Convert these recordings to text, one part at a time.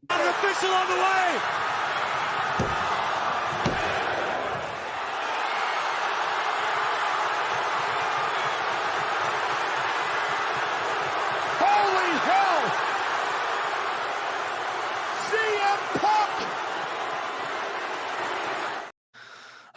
An official on the way. Holy hell! CM Punk!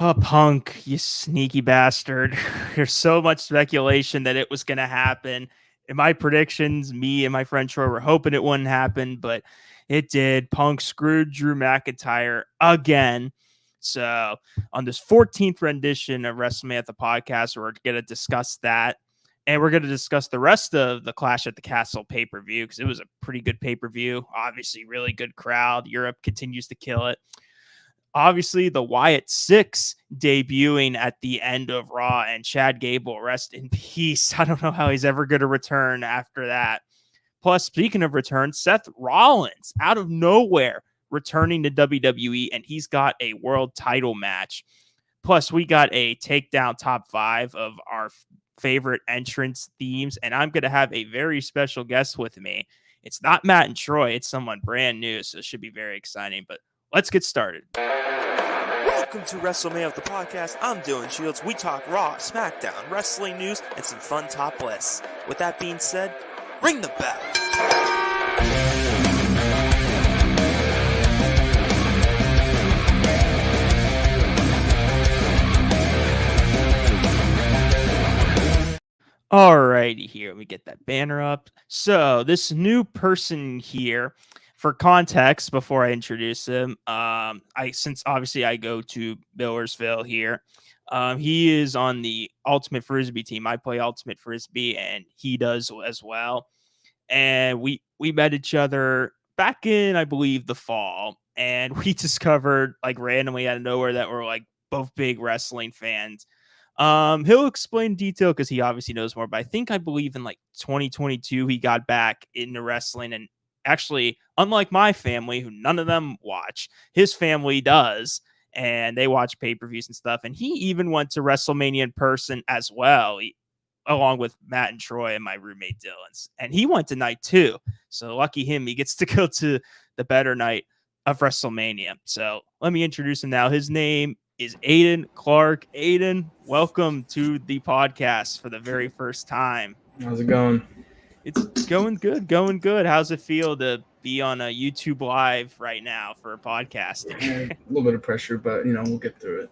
Oh, Punk, you sneaky bastard. There's so much speculation that it was going to happen. In my predictions, me and my friend Troy were hoping it wouldn't happen, but it did. Punk screwed Drew McIntyre again. So on this 14th rendition of WrestleMan the podcast, we're going to discuss that. And we're going to discuss the rest of the Clash at the Castle pay-per-view because it was a pretty good pay-per-view. Obviously, really good crowd. Europe continues to kill it. Obviously, the Wyatt 6 debuting at the end of Raw, and Chad Gable, rest in peace. I don't know how he's ever going to return after that. Plus, speaking of return, Seth Rollins out of nowhere returning to WWE, and he's got a world title match. Plus, we got a takedown top 5 of our favorite entrance themes, and I'm going to have a very special guest with me. It's not Matt and Troy, it's someone brand new, so it should be very exciting, but let's get started. Welcome to WrestleMan the podcast. I'm Dylan Shields. We talk Raw, SmackDown, wrestling news, and some fun top lists. With that being said, ring the bell. Alrighty, here we get that banner up. So this new person here, for context, before I introduce him, since obviously I go to Millersville here, he is on the Ultimate Frisbee team. I play Ultimate Frisbee, and he does as well. And we met each other back in, I believe, the fall, and we discovered like randomly out of nowhere that we're like both big wrestling fans. He'll explain detail because he obviously knows more, but I believe in like 2022 he got back into wrestling, and actually, unlike my family, who none of them watch, his family does, and they watch pay-per-views and stuff. And he even went to WrestleMania in person as well, along with Matt and Troy and my roommate Dylan's. And he went to night 2. So lucky him, he gets to go to the better night of WrestleMania. So let me introduce him now. His name is Aiden Clark. Aiden, welcome to the podcast for the very first time. How's it going? It's going good. How's it feel to be on a YouTube Live right now for podcasting? A little bit of pressure, but we'll get through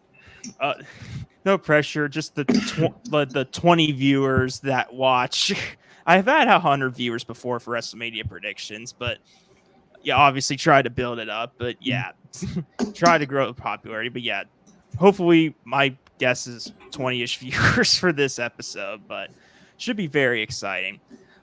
it. No pressure, just the 20 viewers that watch. I've had 100 viewers before for WrestleMania predictions, but yeah, obviously try to build it up. But yeah, try to grow popularity. But yeah, hopefully my guess is 20-ish viewers for this episode, but should be very exciting.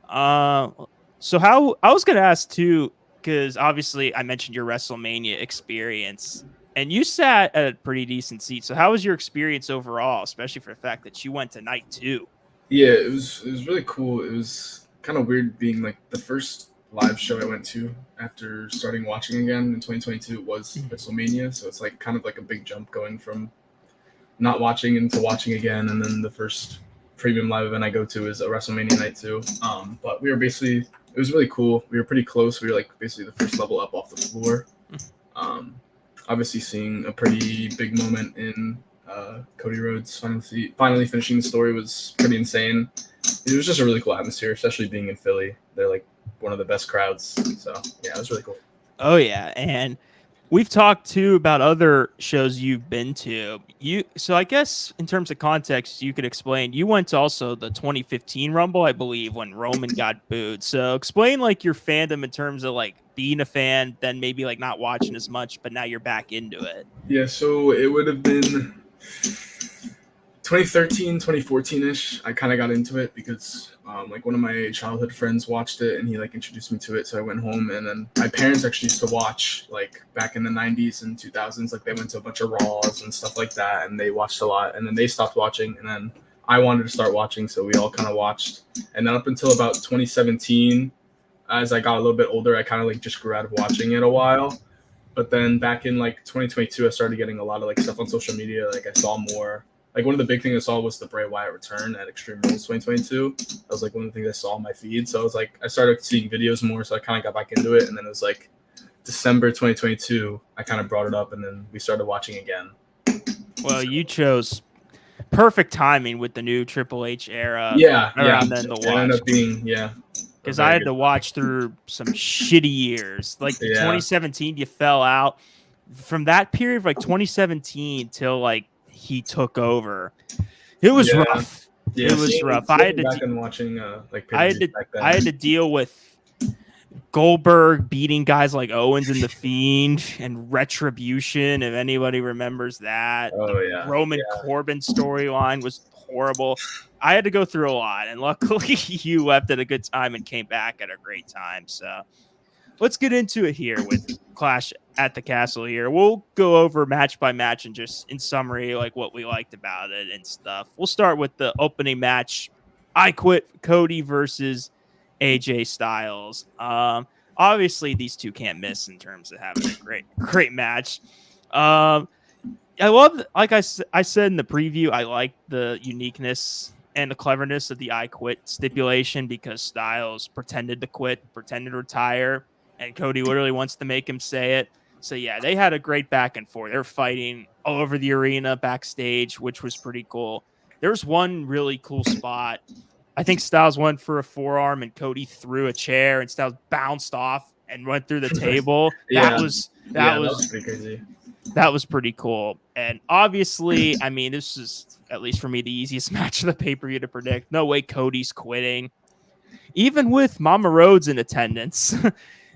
So how I was going to ask too, because obviously I mentioned your WrestleMania experience, and you sat at a pretty decent seat. So how was your experience overall, especially for the fact that you went to night 2? Yeah, it was really cool. It was kind of weird being like the first live show I went to after starting watching again in 2022 was WrestleMania. So it's like kind of like a big jump going from not watching into watching again. And then the first premium live event I go to is a WrestleMania night 2. But we were basically, it was really cool. We were pretty close. We were like basically the first level up off the floor. Obviously seeing a pretty big moment in Cody Rhodes finally finishing the story was pretty insane. It was just a really cool atmosphere, especially being in Philly. They're like one of the best crowds. So yeah, it was really cool. Oh yeah. And we've talked too about other shows you've been to. So I guess in terms of context, you could explain. You went to also the 2015 Rumble, I believe, when Roman got booed. So explain like your fandom in terms of like being a fan, then maybe like not watching as much, but now you're back into it. Yeah, so it would have been 2013, 2014-ish. I kind of got into it because like one of my childhood friends watched it and he like introduced me to it. So I went home, and then my parents actually used to watch like back in the 90s and 2000s. Like they went to a bunch of Raws and stuff like that, and they watched a lot, and then they stopped watching, and then I wanted to start watching, so we all kind of watched. And then up until about 2017, as I got a little bit older, I kind of like just grew out of watching it a while. But then back in like 2022, I started getting a lot of like stuff on social media. Like I saw more. Like one of the big things I saw was the Bray Wyatt return at Extreme Rules 2022. That was like one of the things I saw on my feed. So I was like, I started seeing videos more, so I kind of got back into it. And then it was like December 2022, I kind of brought it up, and then we started watching again. Well, you chose perfect timing with the new Triple H era. Around then to it ended watch. up being Because I had to watch through some shitty years. Like 2017, you fell out. From that period of like 2017 till like he took over, it was rough. Yeah, it was rough. I had to deal with Goldberg beating guys like Owens and The Fiend and Retribution, if anybody remembers that. Roman Corbin storyline was horrible. I had to go through a lot, and luckily you left at a good time and came back at a great time. So let's get into it here with Clash at the Castle here. We'll go over match by match and just in summary, like what we liked about it and stuff. We'll start with the opening match. I Quit, Cody versus AJ Styles. Obviously these two can't miss in terms of having a great match. I love, like I said in the preview, I like the uniqueness and the cleverness of the I Quit stipulation because Styles pretended to quit, pretended to retire, and Cody literally wants to make him say it. So yeah, they had a great back and forth. They're fighting all over the arena backstage, which was pretty cool. There's one really cool spot. I think Styles went for a forearm and Cody threw a chair and Styles bounced off and went through the table. That was pretty crazy. That was pretty cool. And obviously, I mean, this is, at least for me, the easiest match of the pay-per-view to predict. No way Cody's quitting. Even with Mama Rhodes in attendance.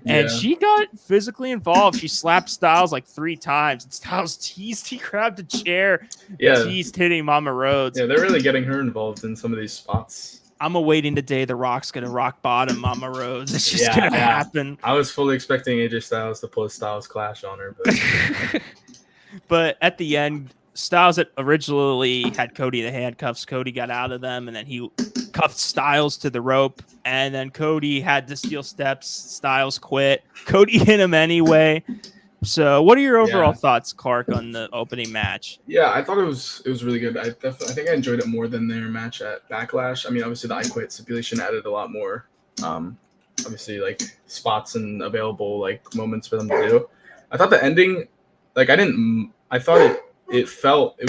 And she got physically involved. She slapped Styles like 3 times. And Styles teased. He grabbed a chair. Teased hitting Mama Rhodes. Yeah, they're really getting her involved in some of these spots. I'm awaiting the day The Rock's going to rock bottom Mama Rhodes. It's just going to happen. I was fully expecting AJ Styles to pull a Styles Clash on her. But, but at the end, Styles originally had Cody in the handcuffs. Cody got out of them, and then he cuffed Styles to the rope. And then Cody had to steal steps. Styles quit. Cody hit him anyway. So what are your overall thoughts, Clark, on the opening match? Yeah, I thought it was really good. I think I enjoyed it more than their match at Backlash. I mean, obviously the I Quit stipulation added a lot more, obviously like spots and available like moments for them to do. I thought the ending, like I thought it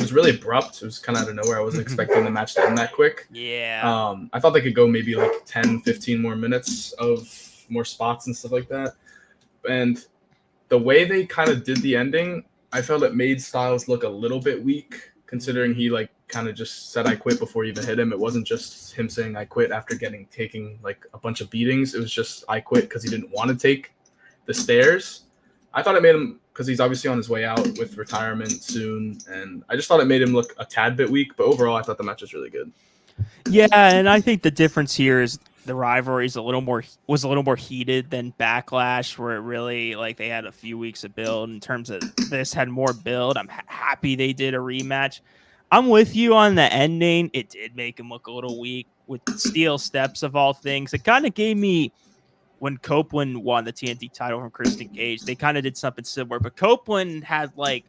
was really abrupt. It was kind of out of nowhere. I wasn't expecting the match to end that quick. Yeah. I thought they could go maybe like 10, 15 more minutes of more spots and stuff like that. And the way they kind of did the ending, I felt it made Styles look a little bit weak, considering he like kind of just said I quit before he even hit him. It wasn't just him saying I quit after taking like a bunch of beatings. It was just I quit because he didn't want to take the stairs. I thought it made him, because he's obviously on his way out with retirement soon, and I just thought it made him look a tad bit weak. But overall, I thought the match was really good. Yeah, and I think the difference here is the rivalry was a little more heated than Backlash, where it really like they had a few weeks of build. In terms of this, had more build. I'm happy they did a rematch. I'm with you on the ending. It did make him look a little weak with steel steps of all things. It kind of gave me, when Copeland won the TNT title from Christian Cage, they kind of did something similar, but Copeland had like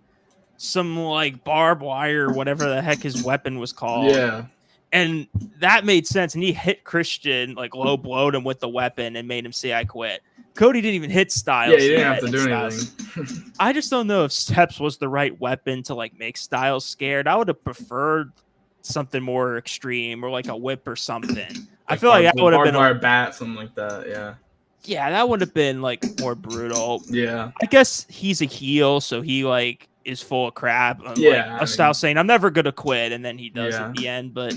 some like barbed wire, whatever the heck his weapon was called. Yeah. And that made sense. And he hit Christian, like low blowed him with the weapon and made him say, I quit. Cody didn't even hit Styles. Yeah, he didn't have to do anything. I just don't know if steps was the right weapon to like make Styles scared. I would have preferred something more extreme, or like a whip or something. Like I feel like that would have been a bat, something like that. Yeah. Yeah, that would have been like more brutal. Yeah. I guess he's a heel, so he like is full of crap. Yeah. Like, Styles saying, I'm never going to quit. And then he does at the end. But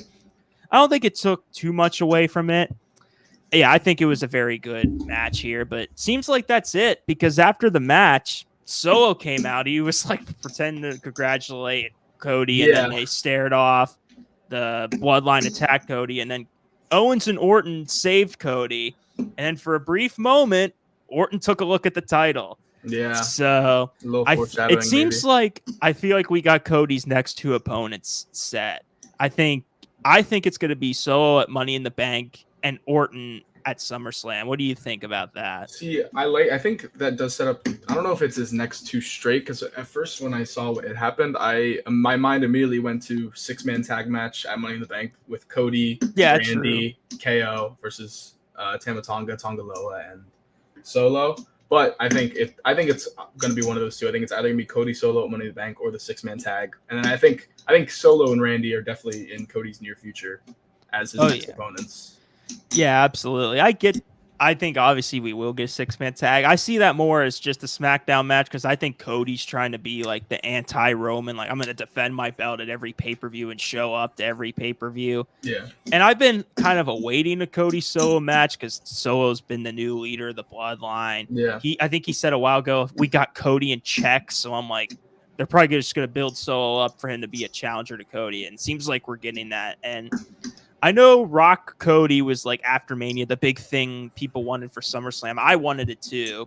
I don't think it took too much away from it. Yeah, I think it was a very good match here, but seems like that's it, because after the match, Solo came out. He was like pretending to congratulate Cody, and then they stared off. The Bloodline attacked Cody, and then Owens and Orton saved Cody. And then for a brief moment, Orton took a look at the title. Yeah. So it seems like I feel like we got Cody's next 2 opponents set. I think it's going to be Solo at Money in the Bank and Orton at SummerSlam. What do you think about that? See, I think that does set up. I don't know if it's his next 2 straight, because at first when I saw what had happened, my mind immediately went to 6-man tag match at Money in the Bank with Cody, Randy, KO versus Tama Tonga, Tonga Loa, and Solo. But I think it's going to be one of those two. I think it's either going to be Cody Solo at Money in the Bank or the 6-man tag. And then I think Solo and Randy are definitely in Cody's near future as his next opponents. Yeah, absolutely. I think obviously we will get a 6-man tag. I see that more as just a SmackDown match because I think Cody's trying to be like the anti-Roman. Like, I'm going to defend my belt at every pay-per-view and show up to every pay-per-view. Yeah. And I've been kind of awaiting a Cody Solo match because Solo's been the new leader of the Bloodline. Yeah. I think he said a while ago, we got Cody in check. So I'm like, they're probably just going to build Solo up for him to be a challenger to Cody. And it seems like we're getting that. And I know Rock Cody was like after Mania, the big thing people wanted for SummerSlam. I wanted it too.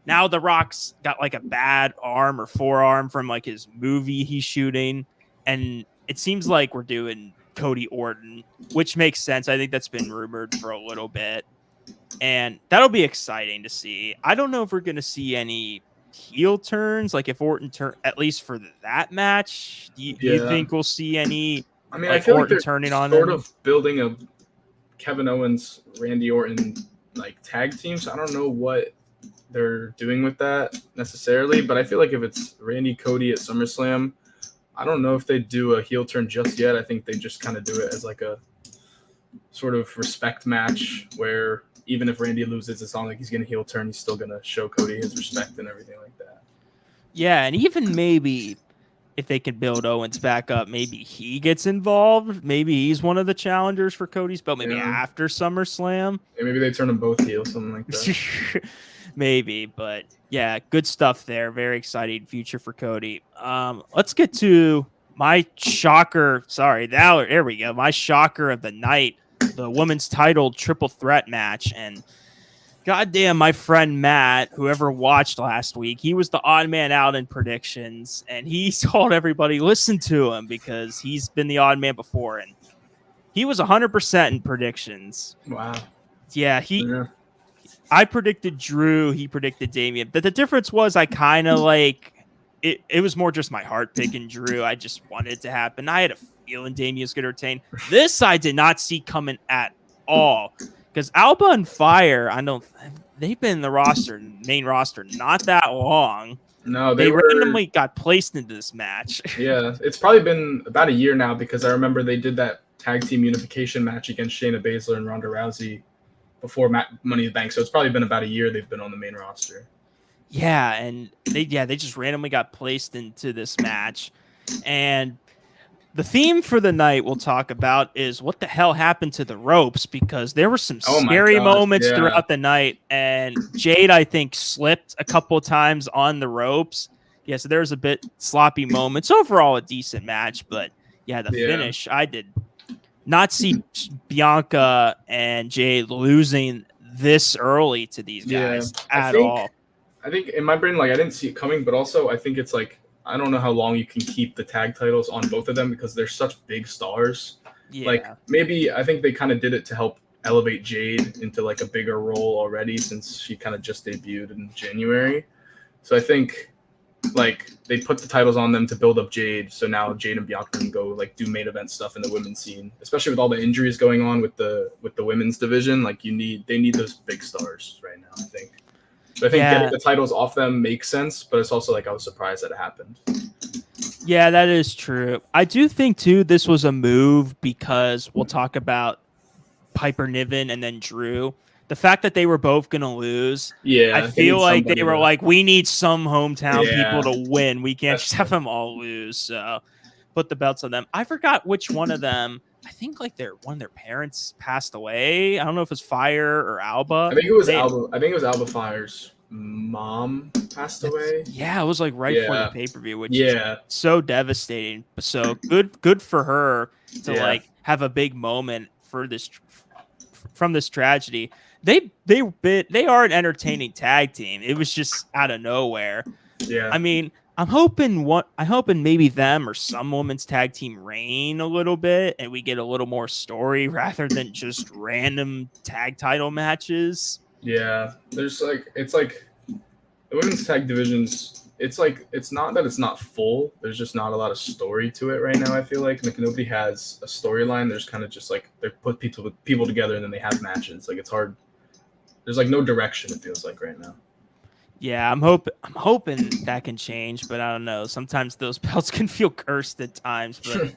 Now The Rock's got like a bad arm or forearm from like his movie he's shooting. And it seems like we're doing Cody Orton, which makes sense. I think that's been rumored for a little bit. And that'll be exciting to see. I don't know if we're going to see any heel turns, like if Orton at least for that match. Do you think we'll see any? I mean, like I feel Orton like they're turning on sort him? of building a Kevin Owens, Randy Orton like tag team. So I don't know what they're doing with that necessarily, but I feel like if it's Randy Cody at SummerSlam, I don't know if they do a heel turn just yet. I think they just kind of do it as like a sort of respect match where even if Randy loses, it's not like he's going to heel turn. He's still going to show Cody his respect and everything like that. Yeah, and even maybe if they can build Owens back up, maybe he gets involved. Maybe he's one of the challengers for Cody's belt. Maybe after SummerSlam. Yeah, maybe they turn them both heel, something like that. Maybe, but yeah, good stuff there. Very exciting future for Cody. Let's get to my shocker. Sorry, there we go. My shocker of the night, the women's title triple threat match. And goddamn, my friend Matt, whoever watched last week, he was the odd man out in predictions, and he told everybody, listen to him because he's been the odd man before, and he was 100% in predictions. Wow. Yeah, I predicted Drew, he predicted Damian. But the difference was I kind of like it was more just my heart picking Drew. I just wanted it to happen. I had a feeling Damian was going to retain. This I did not see coming at all. Because Alba and Fire, they've been in the main roster, not that long. No, they randomly got placed into this match. Yeah, it's probably been about a year now because I remember they did that tag team unification match against Shayna Baszler and Ronda Rousey before Money in the Bank. So it's probably been about a year they've been on the main roster. Yeah, and they just randomly got placed into this match. And the theme for the night we'll talk about is what the hell happened to the ropes, because there were some scary moments throughout the night, and Jade, I think, slipped a couple of times on the ropes. Yeah, so there was a bit sloppy moments. Overall, a decent match, but yeah, the finish, I did not see Bianca and Jade losing this early to these guys at all. I think in my brain, like I didn't see it coming, but also I think it's like, I don't know how long you can keep the tag titles on both of them because they're such big stars. Yeah. Like maybe I think they kind of did it to help elevate Jade into like a bigger role already since she kind of just debuted in January. So I think like they put the titles on them to build up Jade. So now Jade and Bianca can go like do main event stuff in the women's scene, especially with all the injuries going on with the women's division. Like they need those big stars right now, I think. So I think getting the titles off them makes sense, but it's also like I was surprised that it happened. Yeah, that is true. I do think, too, this was a move because we'll talk about Piper Niven and then Drew. The fact that they were both going to lose, I feel like they were like, we need some hometown people to win. We can't just have them all lose. So put the belts on them. I forgot which one of them. I think like one of their parents passed away. I don't know if it was Fire or Alba. I think it was Alba. I think it was Alba Fire's mom passed away. Yeah, it was like right before the pay-per-view, which is so devastating. So good for her to like have a big moment for this from this tragedy. They are an entertaining tag team. It was just out of nowhere. Yeah. I mean, I'm hoping maybe them or some women's tag team reign a little bit and we get a little more story rather than just random tag title matches. Yeah, it's like the women's tag divisions. It's like it's not that it's not full. There's just not a lot of story to it right now. I feel like nobody has a storyline. There's kind of just like they put people together and then they have matches. Like it's hard. There's like no direction. It feels like right now. Yeah, I'm hoping that can change, but I don't know. Sometimes those belts can feel cursed at times, but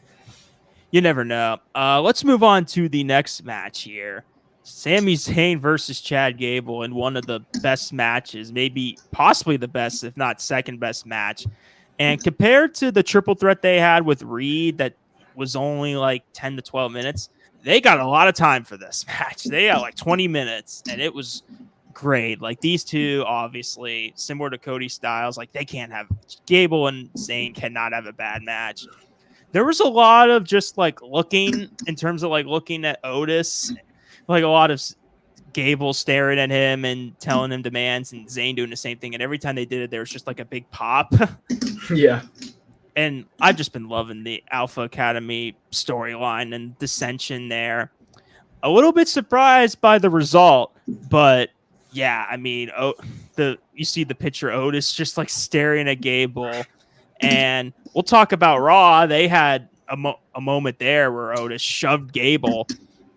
you never know. Let's move on to the next match here. Sami Zayn versus Chad Gable in one of the best matches, maybe possibly the best, if not second best match. And compared to the triple threat they had with Reed that was only like 10 to 12 minutes, they got a lot of time for this match. They got like 20 minutes, and it was great. Like these two, obviously, similar to Cody Styles, like they can't have Gable and Zayn cannot have a bad match. There was a lot of just like looking in terms of like looking at Otis, like a lot of Gable staring at him and telling him demands, and Zayn doing the same thing. And every time they did it, there was just like a big pop. Yeah. And I've just been loving the Alpha Academy storyline and dissension there. A little bit surprised by the result, but yeah, I mean, you see the picture Otis just like staring at Gable, and we'll talk about Raw. They had a moment there where Otis shoved Gable,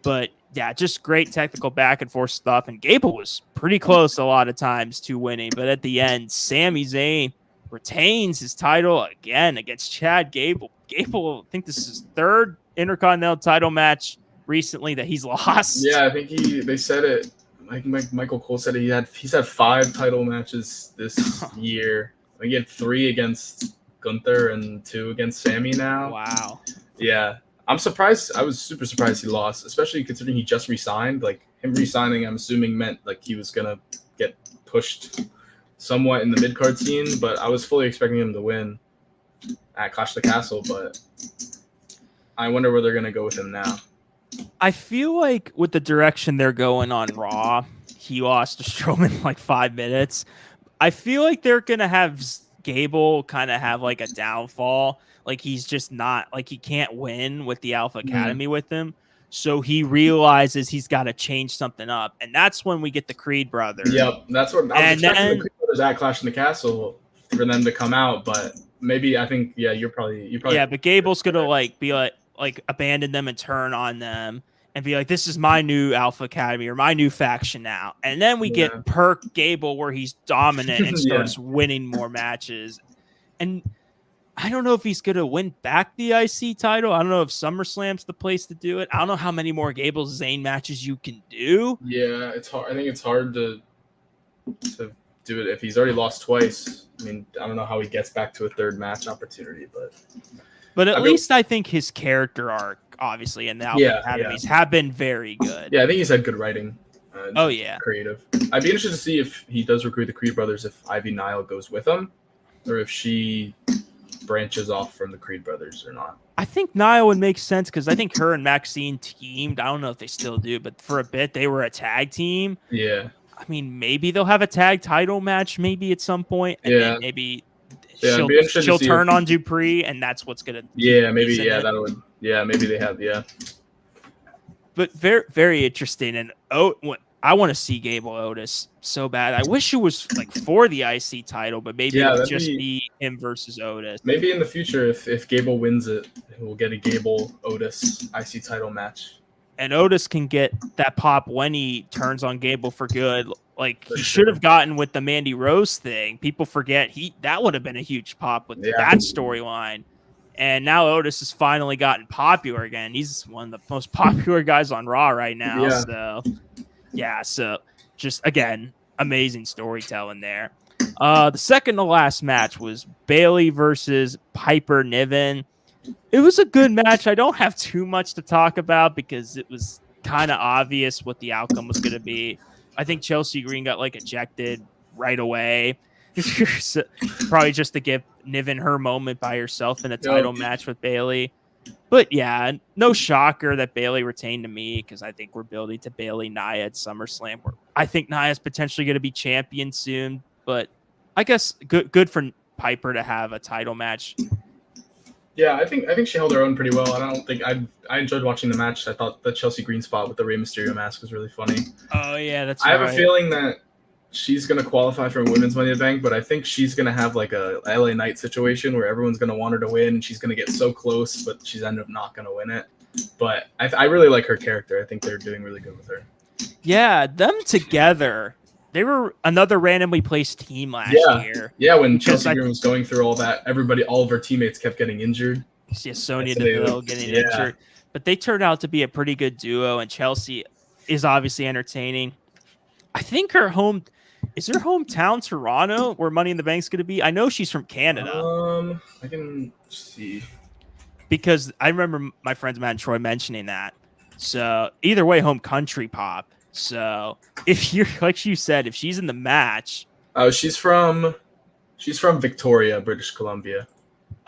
but yeah, just great technical back and forth stuff. And Gable was pretty close a lot of times to winning, but at the end, Sami Zayn retains his title again against Chad Gable. Gable, I think this is his third Intercontinental title match recently that he's lost. Yeah, I think they said it. Like Michael Cole said, he's had 5 title matches this year. I think he had 3 against Gunther and 2 against Sami now. Wow. Yeah. I'm surprised. I was super surprised he lost, especially considering he just re-signed. Like him re-signing, I'm assuming meant like he was gonna get pushed somewhat in the mid-card scene, but I was fully expecting him to win at Clash of the Castle, but I wonder where they're gonna go with him now. I feel like with the direction they're going on Raw, he lost to Strowman in like 5 minutes. I feel like they're going to have Gable kind of have like a downfall. Like he's just not, like he can't win with the Alpha Academy with him. So he realizes he's got to change something up. And that's when we get the Creed brothers. Yep, that's what I was expecting the Creed brothers at Clash in the Castle for them to come out. But maybe, I think, yeah, you're probably. Yeah, but Gable's going to like be like abandon them and turn on them and be like, this is my new Alpha Academy or my new faction now. And then we get Perk Gable where he's dominant and starts winning more matches. And I don't know if he's going to win back the IC title. I don't know if SummerSlam's the place to do it. I don't know how many more Gable Zayn matches you can do. Yeah, it's hard. I think it's hard to do it if he's already lost twice. I mean, I don't know how he gets back to a third match opportunity, but at least I think his character arc, obviously, and the Alpha Academies have been very good. Yeah, I think he's had good writing. Creative. I'd be interested to see if he does recruit the Creed brothers, if Ivy Nile goes with him, or if she branches off from the Creed brothers or not. I think Nile would make sense because I think her and Maxine teamed. I don't know if they still do, but for a bit they were a tag team. Yeah. I mean, maybe they'll have a tag title match maybe at some point, and then maybe she'll turn on Dupree, and that's what's gonna. Yeah, maybe. Yeah, that would. Yeah, maybe they have. Yeah. But very, very interesting, and I want to see Gable Otis so bad. I wish it was like for the IC title, but maybe it would just be him versus Otis. Maybe in the future, if Gable wins it, we'll get a Gable Otis IC title match. And Otis can get that pop when he turns on Gable for good. Like he should have gotten with the Mandy Rose thing. People forget that would have been a huge pop with that storyline. And now Otis has finally gotten popular again. He's one of the most popular guys on Raw right now. So just again, amazing storytelling there. The second to last match was Bayley versus Piper Niven. It was a good match. I don't have too much to talk about because it was kind of obvious what the outcome was going to be. I think Chelsea Green got like ejected right away. Probably just to give Niven her moment by herself in a title match with Bayley. But yeah, no shocker that Bayley retained to me because I think we're building to Bayley Nia at SummerSlam. I think Nia's potentially going to be champion soon, but I guess good for Piper to have a title match. Yeah, I think she held her own pretty well. I enjoyed watching the match. I thought the Chelsea Green spot with the Rey Mysterio mask was really funny. Oh yeah, that's I have a feeling that she's going to qualify for Women's Money in the Bank, but I think she's going to have like a LA Knight situation where everyone's going to want her to win. And she's going to get so close, but she's ended up not going to win it. But I really like her character. I think they're doing really good with her. Yeah, them together, they were another randomly placed team last year. Yeah, when Because Chelsea Green was going through all that, all of her teammates kept getting injured. Yeah, Sonya Deville getting injured. But they turned out to be a pretty good duo, and Chelsea is obviously entertaining. I think her hometown Toronto, where Money in the Bank's going to be? I know she's from Canada. I can see. Because I remember my friends Matt and Troy mentioning that. So either way, home country pop. So if you're, like you said, if she's in the match. Oh, she's from Victoria, British Columbia.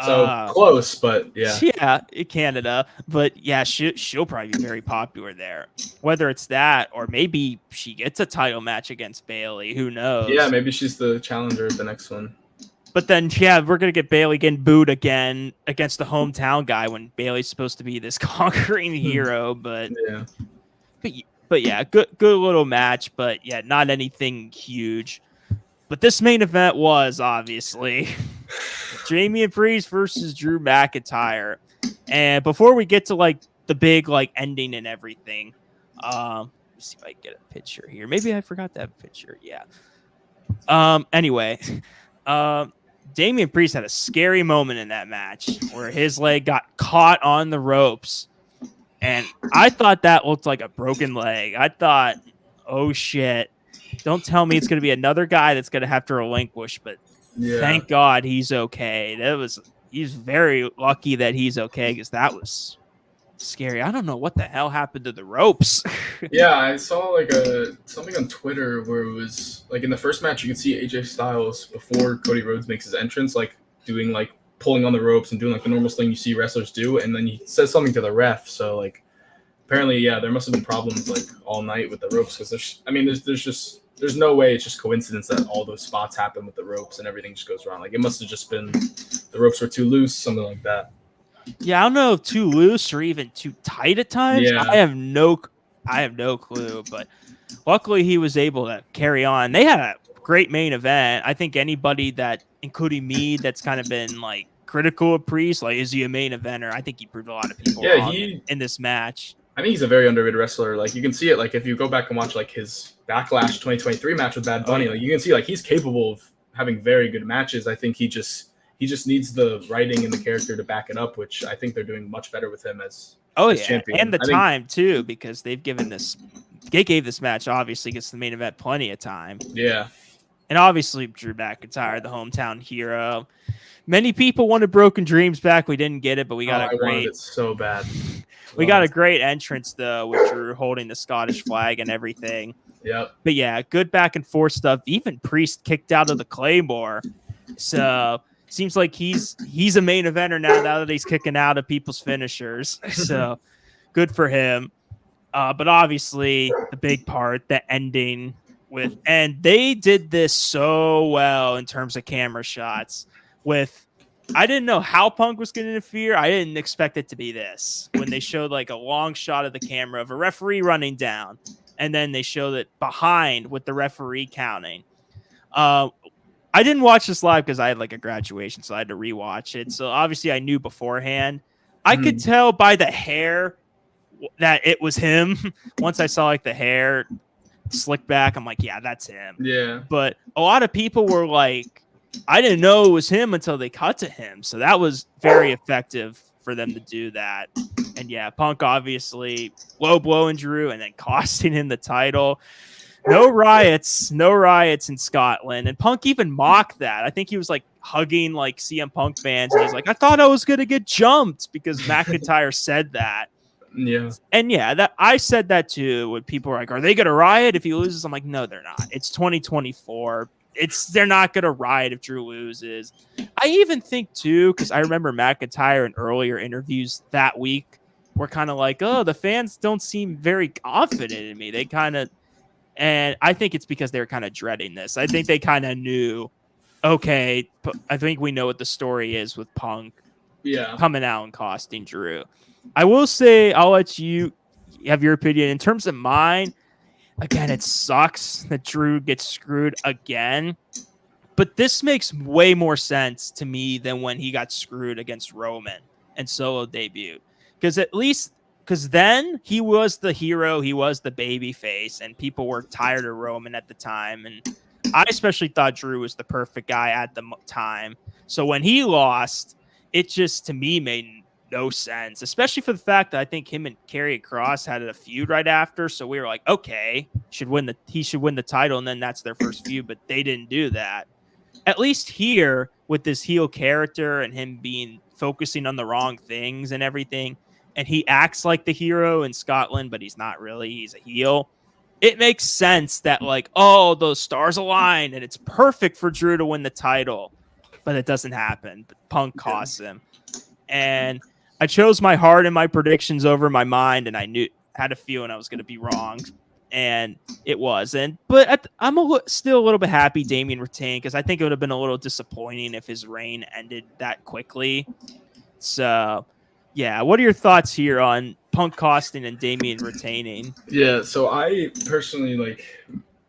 So close, but yeah. Yeah, Canada. But yeah, she'll probably be very popular there. Whether it's that or maybe she gets a title match against Bayley. Who knows? Yeah, maybe she's the challenger at the next one. But then, yeah, we're going to get Bayley getting booed again against the hometown guy when Bayley's supposed to be this conquering hero. But yeah, good little match. But yeah, not anything huge. But this main event was obviously Damian Priest versus Drew McIntyre. And before we get to like the big like ending and everything, let me see if I can get a picture here. Maybe I forgot to have a picture. Yeah. Anyway, Damian Priest had a scary moment in that match where his leg got caught on the ropes. And I thought that looked like a broken leg. I thought, oh shit. Don't tell me it's going to be another guy that's going to have to relinquish, but thank God he's okay. He's very lucky that he's okay because that was scary. I don't know what the hell happened to the ropes. Yeah, I saw like something on Twitter where it was like in the first match you could see AJ Styles before Cody Rhodes makes his entrance, like doing like pulling on the ropes and doing like the normal thing you see wrestlers do, and then he says something to the ref. So like apparently, yeah, there must have been problems like all night with the ropes because there's no way it's just coincidence that all those spots happen with the ropes and everything just goes wrong. Like it must have just been the ropes were too loose, something like that. Yeah, I don't know if too loose or even too tight at times. Yeah. I have no clue, but luckily he was able to carry on. They had a great main event. I think anybody that, including me, that's kind of been like critical of Priest, like is he a main eventer? I think he proved a lot of people wrong in this match. I think he's a very underrated wrestler. Like you can see it, like if you go back and watch like his Backlash 2023 match with Bad Bunny, like you can see like he's capable of having very good matches. I think he just needs the writing and the character to back it up, which I think they're doing much better with him as champion. And the time too, because they gave this match obviously gets the main event plenty of time. Yeah. And obviously Drew McIntyre, the hometown hero. Many people wanted Broken Dreams back. We didn't get it, but we got I wanted it so bad. We got a great entrance though, with Drew holding the Scottish flag and everything. Yep. But yeah, good back and forth stuff. Even Priest kicked out of the Claymore. So seems like he's a main eventer now that he's kicking out of people's finishers. So good for him. But obviously the big part, the ending and they did this so well in terms of camera shots I didn't know how Punk was going to interfere. I didn't expect it to be this. When they showed like a long shot of the camera of a referee running down, and then they showed it behind with the referee counting. I didn't watch this live because I had like a graduation, so I had to rewatch it. So obviously I knew beforehand. I could tell by the hair that it was him. Once I saw like the hair slick back, I'm like, yeah, that's him. Yeah. But a lot of people were like, I didn't know it was him until they cut to him. So that was very effective for them to do that. And yeah, Punk obviously low blowing Drew and then costing him the title. No riots in Scotland. And Punk even mocked that. I think he was like hugging like CM Punk fans. And he's like, I thought I was going to get jumped because McIntyre said that. Yeah. And yeah, that I said that too when people were like, are they going to riot if he loses? I'm like, no, they're not. It's 2024. They're not going to riot if Drew loses. I even think too, because I remember McIntyre in earlier interviews that week were kind of like, oh, the fans don't seem very confident in me. They kind of, and I think it's because they're kind of dreading this. I think they kind of knew, okay, I think we know what the story is with Punk coming out and costing Drew. I will say, I'll let you have your opinion. In terms of mine, again, it sucks that Drew gets screwed again, but this makes way more sense to me than when he got screwed against Roman and solo debut. Because at least Because then he was the hero, he was the baby face, and people were tired of Roman at the time. And I especially thought Drew was the perfect guy at the time. So when he lost, it just, to me, made no sense, especially for the fact that I think him and Karrion Kross had a feud right after. So we were like, okay, he should win the title, and then that's their first feud, but they didn't do that. At least here, with this heel character and him focusing on the wrong things and everything, and he acts like the hero in Scotland, but he's not really. He's a heel. It makes sense that, like, oh, those stars align, and it's perfect for Drew to win the title, but it doesn't happen. Punk costs him. And I chose my heart and my predictions over my mind, and I had a feeling I was going to be wrong, and it wasn't. But I'm still a little bit happy Damian retained, because I think it would have been a little disappointing if his reign ended that quickly. So, yeah, what are your thoughts here on Punk costing and Damian retaining? Yeah, so I personally, like,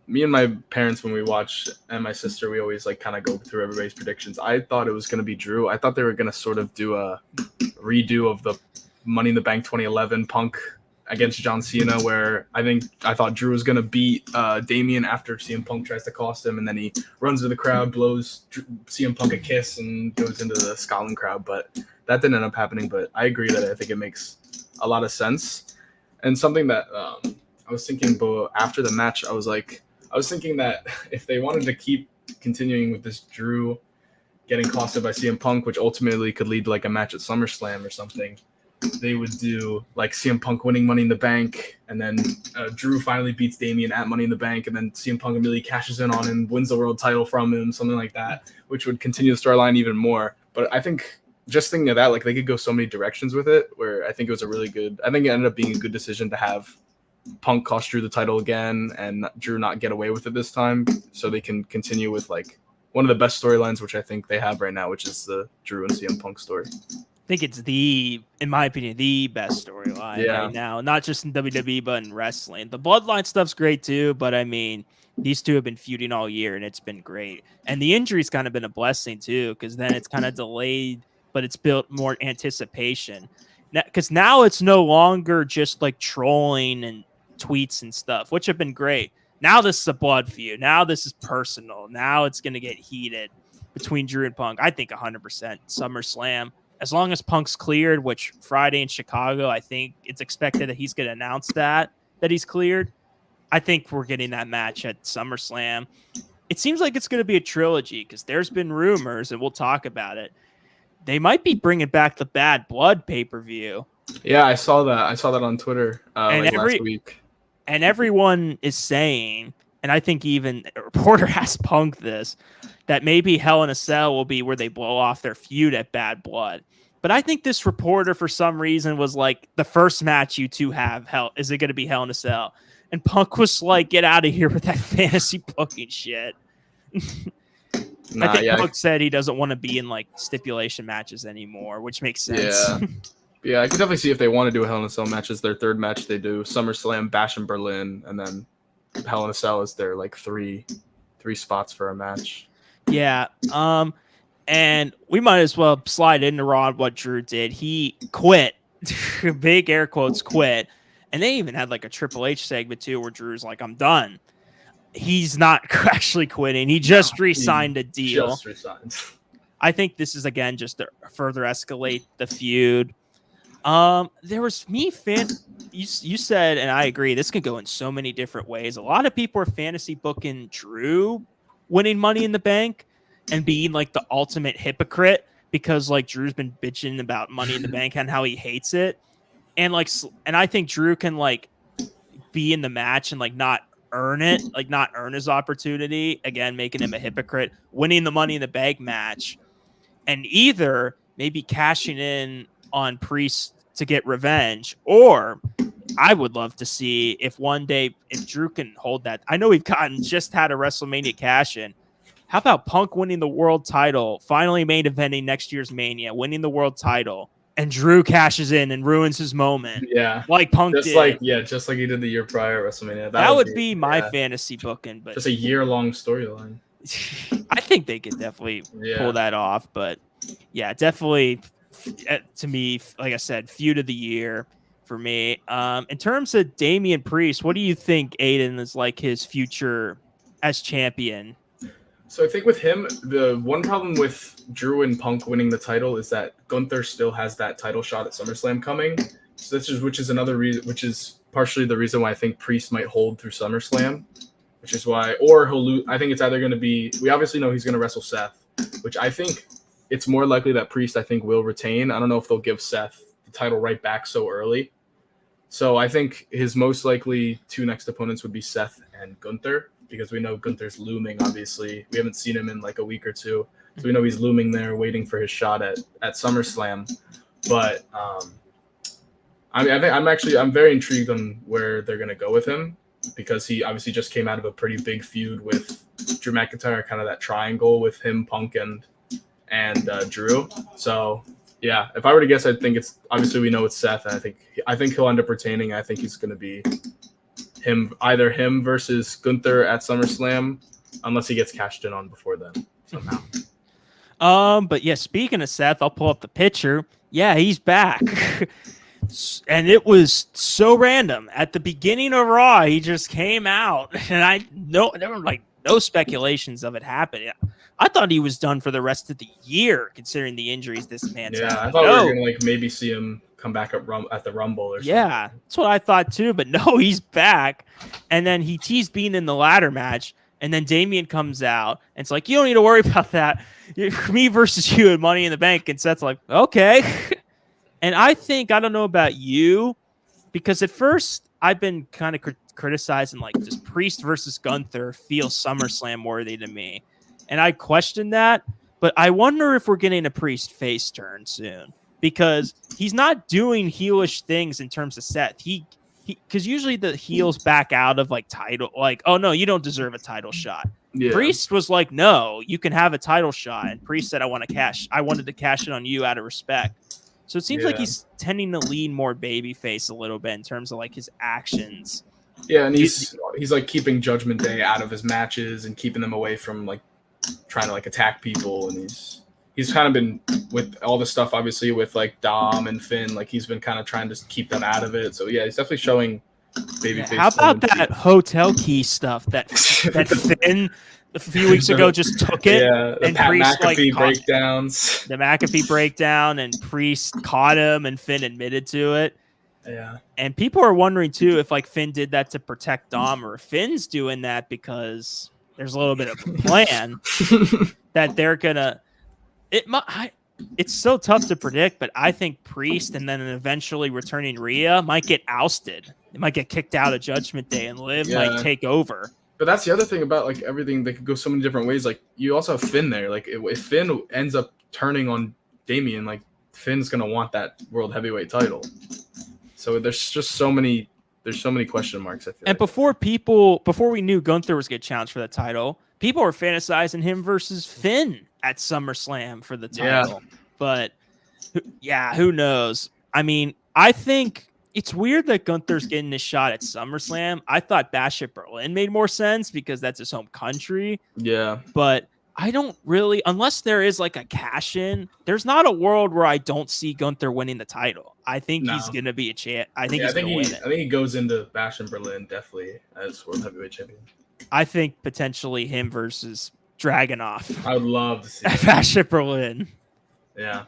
me and my parents, when we watched, and my sister, we always like kind of go through everybody's predictions. I thought it was going to be Drew. I thought they were going to sort of do a redo of the Money in the Bank 2011 Punk against John Cena, where I thought Drew was going to beat Damian after CM Punk tries to cost him, and then he runs to the crowd, blows CM Punk a kiss, and goes into the Scotland crowd. But that didn't end up happening. But I agree that I think it makes a lot of sense. And something that I was thinking after the match, I was thinking that if they wanted to keep continuing with this Drew getting costed by CM Punk, which ultimately could lead to like a match at SummerSlam or something, they would do like CM Punk winning Money in the Bank, and then Drew finally beats Damian at Money in the Bank, and then CM Punk immediately cashes in on him, wins the world title from him, something like that, which would continue the storyline even more. But I think just thinking of that, like, they could go so many directions with it, where I think it was I think it ended up being a good decision to have Punk cost Drew the title again and Drew not get away with it this time, so they can continue with like one of the best storylines, which I think they have right now, which is the Drew and CM Punk story. I think it's in my opinion, the best storyline right now, not just in WWE, but in wrestling. The Bloodline stuff's great too, but I mean, these two have been feuding all year, and it's been great. And the injury's kind of been a blessing too, because then it's kind of delayed, but it's built more anticipation. Because now it's no longer just like trolling and tweets and stuff, which have been great. Now this is a blood feud. Now this is personal. Now it's going to get heated between Drew and Punk. I think 100% SummerSlam. As long as Punk's cleared, which Friday in Chicago, I think it's expected that he's going to announce that he's cleared. I think we're getting that match at SummerSlam. It seems like it's going to be a trilogy, because there's been rumors, and we'll talk about it. They might be bringing back the Bad Blood pay-per-view. Yeah, I saw that. I saw that on Twitter last week. And everyone is saying, and I think even a reporter asked Punk this, that maybe Hell in a Cell will be where they blow off their feud at Bad Blood. But I think this reporter, for some reason, was like, the first match you two have, is it going to be Hell in a Cell? And Punk was like, get out of here with that fantasy booking shit. I think Punk said he doesn't want to be in like stipulation matches anymore, which makes sense. Yeah, I could definitely see if they want to do a Hell in a Cell match as their third match. They do SummerSlam, Bash in Berlin, and then Hell in a Cell is their like three spots for a match. Yeah. And we might as well slide into Raw what Drew did. He quit. Big air quotes, quit. And they even had like a Triple H segment too, where Drew's like, I'm done. He's not actually quitting. He just re-signed a deal. Just resigned. I think this is, again, just to further escalate the feud. There was you said, and I agree, this could go in so many different ways. A lot of people are fantasy booking Drew winning Money in the Bank and being like the ultimate hypocrite, because like Drew's been bitching about Money in the Bank and how he hates it. And I think Drew can like be in the match and like not earn it, like not earn his opportunity, again, making him a hypocrite, winning the Money in the Bank match, and either maybe cashing in on Priest to get revenge, or I would love to see if one day, if Drew can hold that. I know we've just had a WrestleMania cash in. How about Punk winning the world title, finally main eventing next year's Mania, winning the world title, and Drew cashes in and ruins his moment? Yeah. Like Punk did. Just like he did the year prior at WrestleMania. That would be my fantasy booking. But just a year-long storyline. I think they could definitely pull that off. But yeah, definitely, to me, like I said, feud of the year for me. In terms of Damian Priest, what do you think Aiden is like his future as champion? So I think with him, the one problem with Drew and Punk winning the title is that Gunther still has that title shot at SummerSlam coming. So which is another reason, which is partially the reason why I think Priest might hold through SummerSlam, which is why, or he'll lose. I think it's either going to be, we obviously know he's going to wrestle Seth, which I think it's more likely that Priest, I think, will retain. I don't know if they'll give Seth the title right back so early. So I think his most likely two next opponents would be Seth and Gunther, because we know Gunther's looming, obviously. We haven't seen him in like a week or two. So we know he's looming there waiting for his shot at SummerSlam. But I'm very intrigued on where they're going to go with him, because he obviously just came out of a pretty big feud with Drew McIntyre, kind of that triangle with him, Punk, and Drew. So yeah, if I were to guess, I think it's, obviously we know it's Seth, and I think he'll end up retaining. I think he's going to be either him versus Gunther at SummerSlam, unless he gets cashed in on before then somehow. But yeah, speaking of Seth, I'll pull up the picture. Yeah, he's back. And it was so random. At the beginning of Raw, he just came out, and there were like no speculations of it happening. I thought he was done for the rest of the year, considering the injuries this man's had. I thought we were gonna like maybe see him come back at the Rumble or something. Yeah, that's what I thought too. But no, he's back. And then he teased being in the ladder match, and then Damian comes out, and it's like, you don't need to worry about that. Me versus you and Money in the Bank. And Seth's like, okay. And I don't know about you, because at first I've been kind of criticizing, like, does Priest versus Gunther feel SummerSlam worthy to me? And I question that, but I wonder if we're getting a Priest face turn soon, because he's not doing heelish things in terms of Seth. Because usually the heels back out of like title, like, oh no, you don't deserve a title shot. Yeah. Priest was like, no, you can have a title shot. And Priest said, I wanted to cash it on you out of respect. So it seems like he's tending to lean more babyface a little bit in terms of like his actions. Yeah, and he's like keeping Judgment Day out of his matches and keeping them away from like trying to like attack people. And he's kind of been, with all the stuff obviously with like Dom and Finn, like he's been kind of trying to keep them out of it. So yeah, he's definitely showing babyface. How about that hotel key stuff that Finn a few weeks ago just took it? Yeah, and Pat Priest McAfee breakdowns. The McAfee breakdown, and Priest caught him, and Finn admitted to it. Yeah. And people are wondering too if like Finn did that to protect Dom, or if Finn's doing that because there's a little bit of a plan that they're gonna. It's so tough to predict, but I think Priest and then eventually returning Rhea might get ousted. They might get kicked out of Judgment Day, and Liv might take over. But that's the other thing about like everything. They could go so many different ways. Like you also have Finn there. Like if Finn ends up turning on Damian, like Finn's gonna want that world heavyweight title. So there's just so many. There's so many question marks. I feel. And before we knew Gunther was going to challenge for the title, people were fantasizing him versus Finn at SummerSlam for the title. Yeah. But yeah, who knows? I mean, I think it's weird that Gunther's getting this shot at SummerSlam. I thought Bash at Berlin made more sense because that's his home country. Yeah. But I don't really, unless there is like a cash in, there's not a world where I don't see Gunther winning the title. I think he's going to be a champ. I think he's going to win it. I think he goes into Bash in Berlin definitely as world heavyweight champion. I think potentially him versus Dragunov. I would love to see Bash at Berlin. Yeah.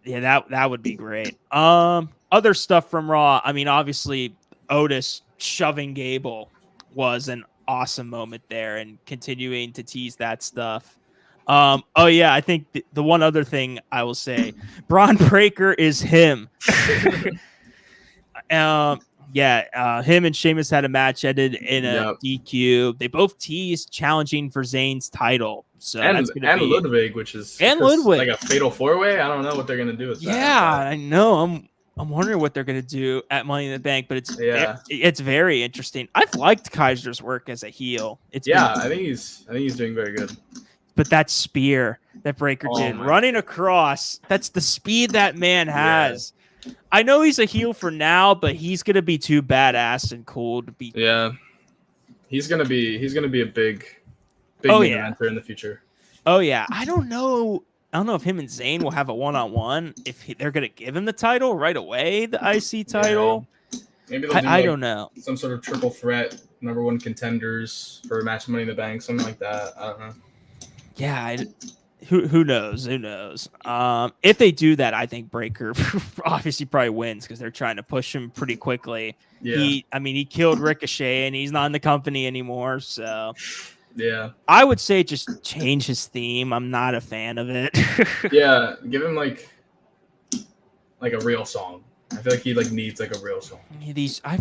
Yeah, that would be great. Other stuff from Raw. I mean, obviously, Otis shoving Gable was an awesome moment there, and continuing to tease that stuff. Oh yeah, I think the one other thing I will say, Braun Breaker is him. Him and Sheamus had a match ended in a DQ. They both teased challenging for Zayn's title. So that's gonna be Ludwig, which is like a fatal 4-way. I don't know what they're gonna do with that. Yeah, I know. I'm wondering what they're gonna do at Money in the Bank, but it's very interesting. I've liked Kaiser's work as a heel. I think he's doing very good. But that spear that Breaker did running across, that's the speed that man has. Yeah. I know he's a heel for now, but he's gonna be too badass and cool to be. Yeah, he's gonna be a big eventer in the future. Oh yeah, I don't know. I don't know if him and Zayn will have a one-on-one. If they're gonna give him the title right away, the IC title. Yeah. Maybe they'll do I don't know. some sort of triple threat, number one contenders for a match of Money in the Bank, something like that. I don't know. Yeah, who knows? Who knows? If they do that, I think Breaker obviously probably wins because they're trying to push him pretty quickly. Yeah. He killed Ricochet and he's not in the company anymore. So yeah, I would say just change his theme. I'm not a fan of it. yeah, give him like a real song. I feel like he needs a real song. I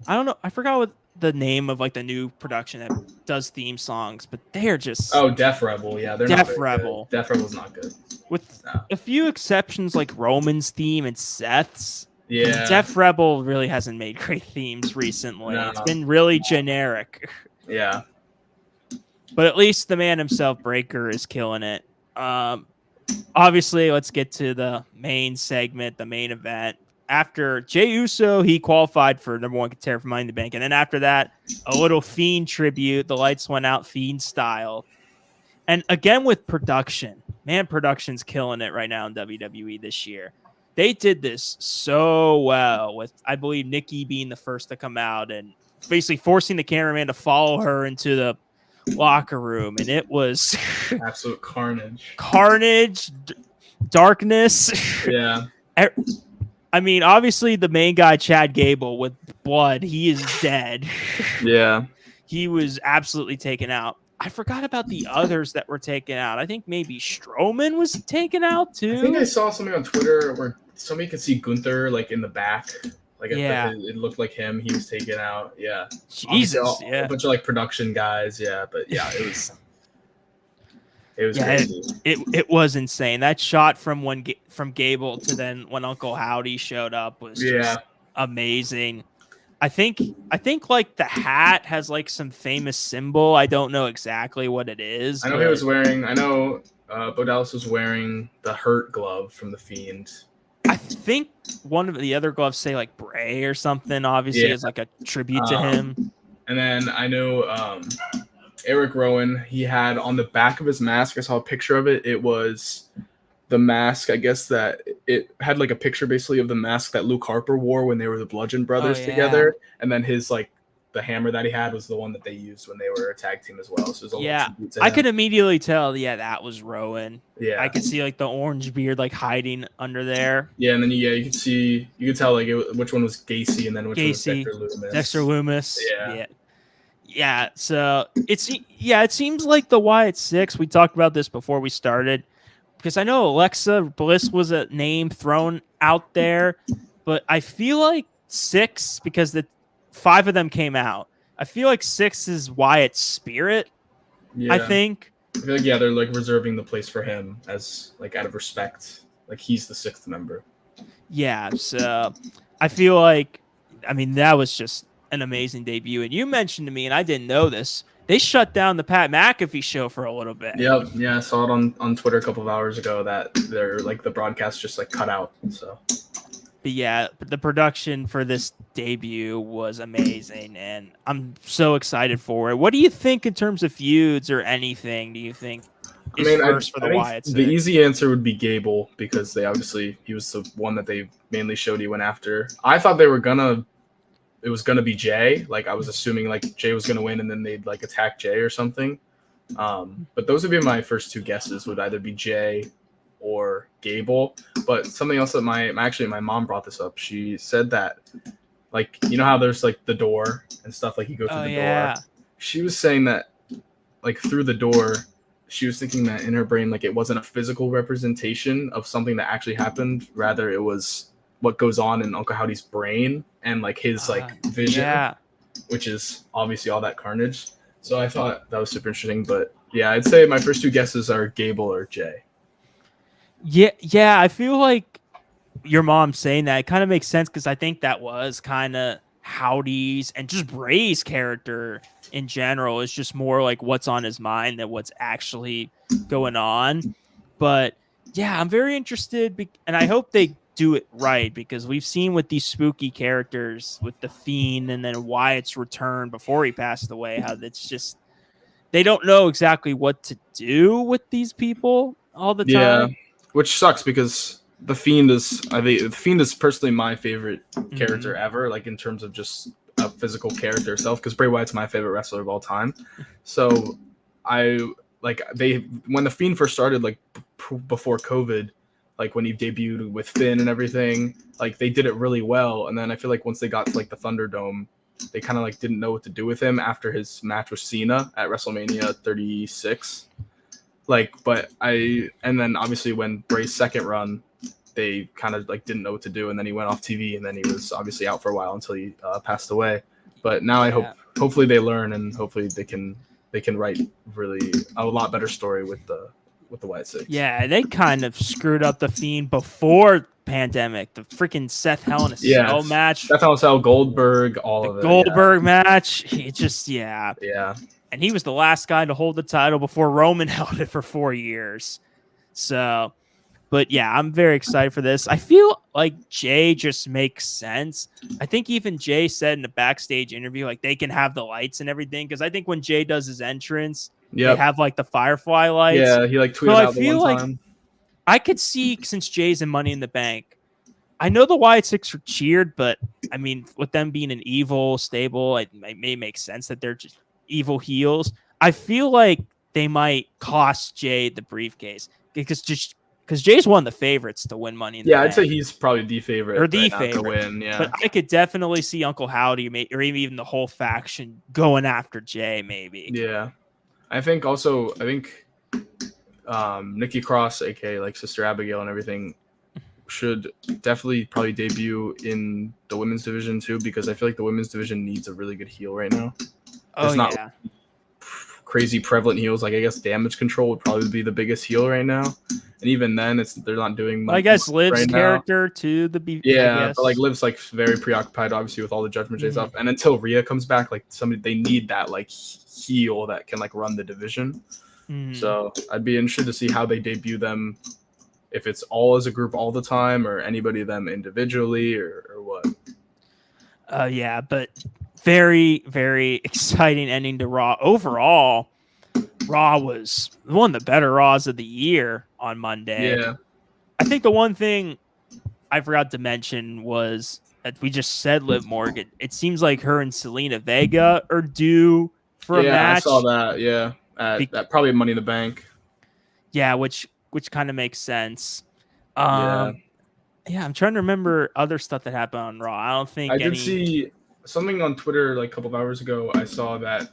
don't know. I forgot what the name of the new production that does theme songs, but they're just Def Rebel. Yeah, they're Def not Rebel. Good. Def Rebel's not good. With a few exceptions like Roman's theme and Seth's. Yeah, Def Rebel really hasn't made great themes recently. No. It's been really generic. Yeah. But at least the man himself, Breaker, is killing it. Obviously, let's get to the main segment, the main event. After Jey Uso, he qualified for number one contender for Money in the Bank. And then after that, a little Fiend tribute. The lights went out Fiend style. And again with production. Man, production's killing it right now in WWE this year. They did this so well with, I believe, Nikki being the first to come out and basically forcing the cameraman to follow her into the locker room. And it was absolute carnage. Darkness. Yeah. I mean, obviously the main guy, Chad Gable, with blood, he is dead. Yeah. He was absolutely taken out. I forgot about the others that were taken out. I think maybe Strowman was taken out too. I think I saw something on Twitter where somebody could see Gunther in the back. It looked like him. He was taken out. Yeah. Jesus. A bunch of production guys. Yeah, but yeah, it was crazy. It was insane. That shot from Gable to then when Uncle Howdy showed up was just amazing. I think the hat has some famous symbol. I don't know exactly what it is. I know he was wearing. I know Bo Dallas was wearing the Hurt glove from the Fiend. I think one of the other gloves say Bray or something. Obviously, as a tribute to him. And then I know Eric Rowan. He had on the back of his mask. I saw a picture of it. It was the mask, I guess, that it had a picture basically of the mask that Luke Harper wore when they were the Bludgeon Brothers together, and then his the hammer that he had was the one that they used when they were a tag team as well. So I could immediately tell. Yeah, that was Rowan. Yeah, I could see the orange beard hiding under there. Yeah, and then you could tell which one was Gacy and then which one was Dexter Lumis. Dexter Lumis. Yeah. So it seems like the Wyatt Six. We talked about this before we started. Because I know Alexa Bliss was a name thrown out there, but I feel like 6, because the 5 of them came out. I feel like 6 is Wyatt's spirit. Yeah. I think. I feel like they're reserving the place for him as out of respect. He's the 6th member. Yeah, so I feel that was just an amazing debut. And you mentioned to me, and I didn't know this, they shut down the Pat McAfee show for a little bit. Yep. Yeah, I saw it on Twitter a couple of hours ago that they're the broadcast just cut out. So. But yeah, the production for this debut was amazing, and I'm so excited for it. What do you think in terms of feuds or anything? Do you think is first for the Wyatts? The easy answer would be Gable, because he was the one that they mainly showed he went after. I thought it was gonna be Jay. I was assuming Jay was gonna win and then they'd attack Jay or something. But those would be my first 2 guesses, would either be Jay or Gable. But something else that my mom brought this up. She said that how there's the door and stuff, you go through the door. She was saying that through the door, she was thinking that in her brain it wasn't a physical representation of something that actually happened, rather it was what goes on in Uncle Howdy's brain and his vision, which is obviously all that carnage. So I thought that was super interesting. But yeah, I'd say my first 2 guesses are Gable or Jay. Yeah, I feel like your mom saying that, it kind of makes sense, because I think that was kind of Howdy's and just Bray's character in general is just more what's on his mind than what's actually going on. But yeah, I'm very interested, and I hope they do it right, because we've seen with these spooky characters with the Fiend and then Wyatt's return before he passed away, how it's just they don't know exactly what to do with these people. all the Yeah, time. which sucks because the Fiend is personally my favorite character ever, like in terms of just a physical character itself. Because Bray Wyatt's my favorite wrestler of all time. So when the Fiend first started, like before COVID, like when he debuted with Finn and everything, like they did it really well. And then I feel like once they got to like the Thunderdome, they kind of like didn't know what to do with him after his match with Cena at WrestleMania 36. And then obviously when Bray's second run, they kind of like didn't know what to do, and then he went off TV, and then he was obviously out for a while until he passed away. But now hopefully they learn, and hopefully they can write really a lot better story with the Wyatt Six. Yeah, they kind of screwed up the Fiend before pandemic. The freaking Seth Hell in a Cell match. Seth Hell in a Cell, Goldberg, all of it. Goldberg match. He just Yeah. And he was the last guy to hold the title before Roman held it for 4 years. So, but yeah, I'm very excited for this. I feel like Jay just makes sense. I think even Jay said in the backstage interview, like they can have the lights and everything. Because I think when Jay does his entrance, they have like the Firefly lights. Yeah, he like tweeted out the one time. I could see, since Jay's in Money in the Bank, I know the Wyatt Six are cheered, but I mean, with them being an evil stable, it may make sense that they're just evil heels. I feel like they might cost Jay the briefcase because Jay's one of the favorites to win Money in the Bank. I'd say he's probably the favorite or the favorite to win. Yeah, but I could definitely see Uncle Howdy or even the whole faction going after Jay. Maybe. Yeah, I think Nikki Cross, aka like Sister Abigail and everything, should definitely probably debut in the women's division too, because I feel like the women's division needs a really good heel right now. There's not crazy prevalent heels. Like I guess Damage Control would probably be the biggest heel right now, and even then, they're not doing much. I guess Liv's right character too. But like Liv's like very preoccupied, obviously, with all the Judgment Day stuff. And until Rhea comes back, like they need that like heel that can like run the division. So I'd be interested to see how they debut them, if it's all as a group all the time or anybody of them individually or what. Yeah, but very, very exciting ending to Raw. Overall, Raw was one of the better Raws of the year on Monday. Yeah. I think the one thing I forgot to mention was that we just said Liv Morgan. It seems like her and Selena Vega are due for a match. Yeah, I saw that. Yeah. That probably Money in the Bank. Yeah, which kind of makes sense. Yeah, I'm trying to remember other stuff that happened on Raw. I don't think I did see something on Twitter like a couple of hours ago. I saw that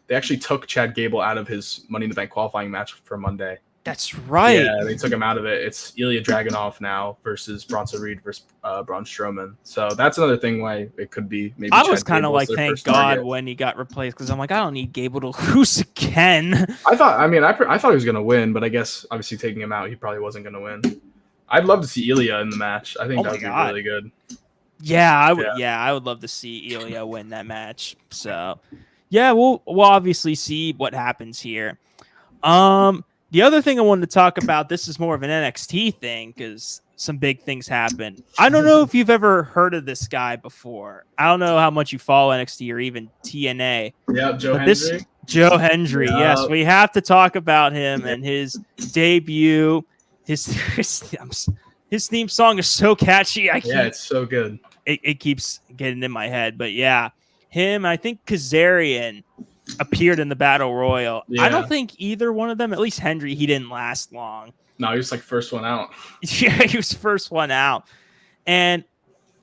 they actually took Chad Gable out of his Money in the Bank qualifying match for Monday. That's right. Yeah, they took him out of it. It's Ilya Dragunov now versus Bronson Reed versus Braun Strowman. So that's another thing why it could be maybe. I was kind of like, thank God when he got replaced, because I'm like, I don't need Gable to lose again. I thought he was gonna win, but I guess obviously taking him out, he probably wasn't gonna win. I'd love to see Ilya in the match. I think that would be really good. Yeah, I would. Yeah, I would love to see Ilya win that match. So, yeah, we'll obviously see what happens here. The other thing I wanted to talk about, this is more of an NXT thing because some big things happen. I don't know if you've ever heard of this guy before. I don't know how much you follow NXT or even TNA. Yeah, Joe Hendry. Joe Hendry, yes. We have to talk about him and his debut. His theme song is so catchy. It's so good. It keeps getting in my head. But yeah, him, I think Kazarian appeared in the Battle Royal. Yeah. I don't think either one of them, at least Hendry, he didn't last long. No, he was like first one out. Yeah, he was first one out. And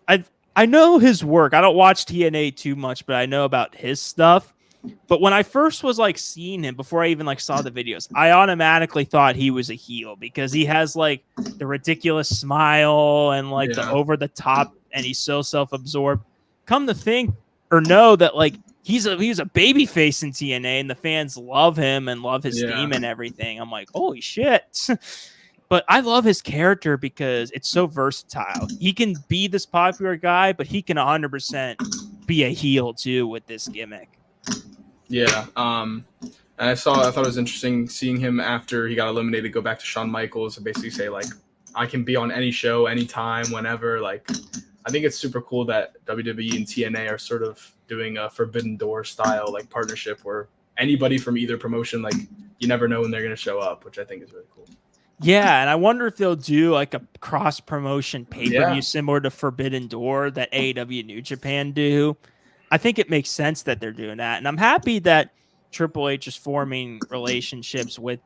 I know his work. I don't watch TNA too much, but I know about his stuff. But when I first was like seeing him, before I even like saw the videos, I automatically thought he was a heel because he has like the ridiculous smile and like the over the top, and he's so self-absorbed. Come to think or know that like he's a baby face in TNA and the fans love him and love his theme and everything. I'm like, holy shit. But I love his character because it's so versatile. He can be this popular guy, but he can 100% be a heel too with this gimmick. Yeah. And I thought it was interesting seeing him after he got eliminated go back to Shawn Michaels and basically say like, I can be on any show, anytime, whenever. Like, I think it's super cool that WWE and TNA are sort of doing a Forbidden Door style like partnership where anybody from either promotion, like you never know when they're going to show up, which I think is really cool. Yeah, and I wonder if they'll do like a cross promotion pay-per-view Yeah. similar to Forbidden Door that AEW New Japan do. I think it makes sense that they're doing that. And I'm happy that Triple H is forming relationships with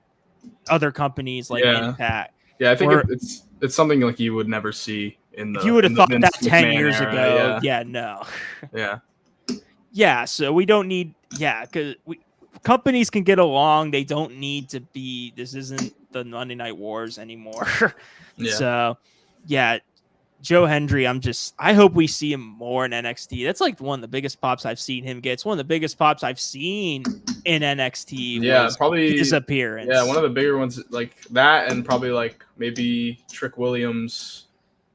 other companies like Yeah. Impact. Yeah, I think Where it's something like you would never see in the if you would have in the thought Vince that 10 McMahon years era. ago, no. Yeah. Yeah, so we don't need, because companies can get along. They don't need to be, this isn't the Monday Night Wars anymore. Yeah. So, yeah, Joe Hendry, I hope we see him more in NXT. That's like one of the biggest pops I've seen him get. It's one of the biggest pops I've seen in NXT. Yeah, was probably his appearance. Yeah, one of the bigger ones like that, and probably like maybe Trick Williams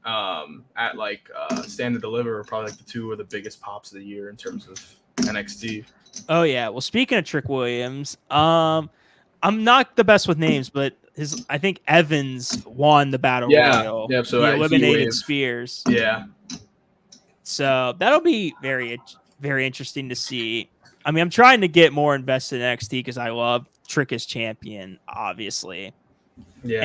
at like Stand and Deliver are probably like the two of the biggest pops of the year in terms of NXT. Oh yeah. Well, speaking of Trick Williams, I'm not the best with names, but I think Evans won the Battle Royal. Yeah, so he eliminated He-Wave. Spears. Yeah. So that'll be very, very interesting to see. I mean, I'm trying to get more invested in NXT because I love Trick as champion, obviously. Yeah.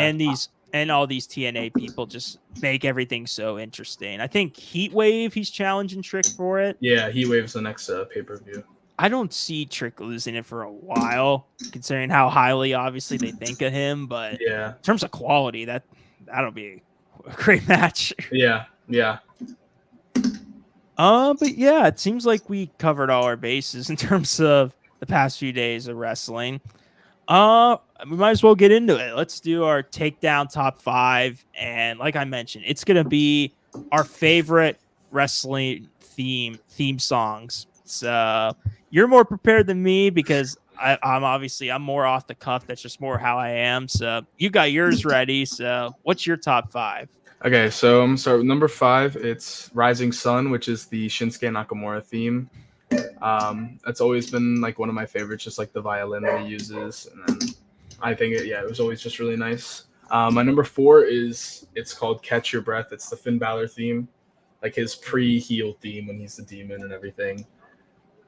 And all these TNA people just make everything so interesting. I think Heatwave, he's challenging Trick for it. Yeah, Heatwave's the next pay-per-view. I don't see Trick losing it for a while, considering how highly, obviously, they think of him. But Yeah. in terms of quality, that'll be a great match. Yeah. But yeah, it seems like we covered all our bases in terms of the past few days of wrestling. We might as well get into it. Let's do our takedown top 5. And like I mentioned, it's going to be our favorite wrestling theme songs. So you're more prepared than me because I'm more off the cuff. That's just more how I am. So you got yours ready. So what's your top 5? Okay, so I'm sorry. Number 5, it's Rising Sun, which is the Shinsuke Nakamura theme. That's always been like one of my favorites, just like the violin that he uses, and then I think it was always just really nice. My number 4 it's called Catch Your Breath. It's the Finn Balor theme, like his pre-heel theme when he's the demon and everything.